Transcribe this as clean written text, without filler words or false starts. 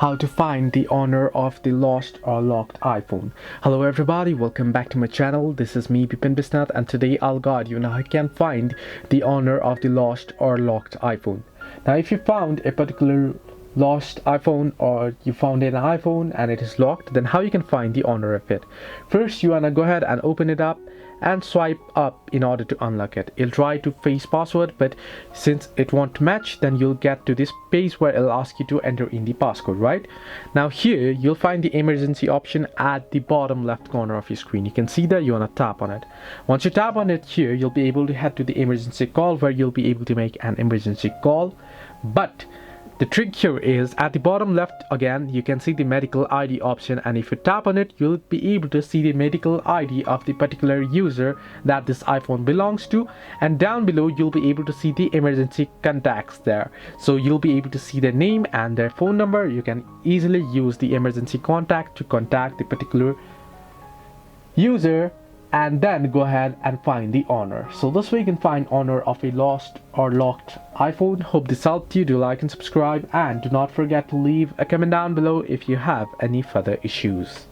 how to find the owner of the lost or locked iPhone. Hello everybody, welcome back to my channel. This is me Bipin Bisnath, and today I'll guide you on how you can find the owner of the lost or locked iPhone. Now if you found a particular lost iPhone, or you found an iPhone and it is locked, then how you can find the owner of it? First, you wanna go ahead and open it up and swipe up in order to unlock it. It'll try to face password, but since it won't match, then you'll get to this page where it'll ask you to enter in the passcode. Right now, here you'll find the emergency option at the bottom left corner of your screen. You can see that. You want to tap on it. Once you tap on it here, you'll be able to head to the emergency call, where you'll be able to make an emergency call. But the trick here is at the bottom left again, you can see the medical ID option, and if you tap on it, you'll be able to see the medical ID of the particular user that this iPhone belongs to, and down below you'll be able to see the emergency contacts there. So you'll be able to see their name and their phone number. You can easily use the emergency contact to contact the particular user and then go ahead and find the owner. So this way you can find owner of a lost or locked iPhone. Hope this helped you. Do like and subscribe, and do not forget to leave a comment down below if you have any further issues.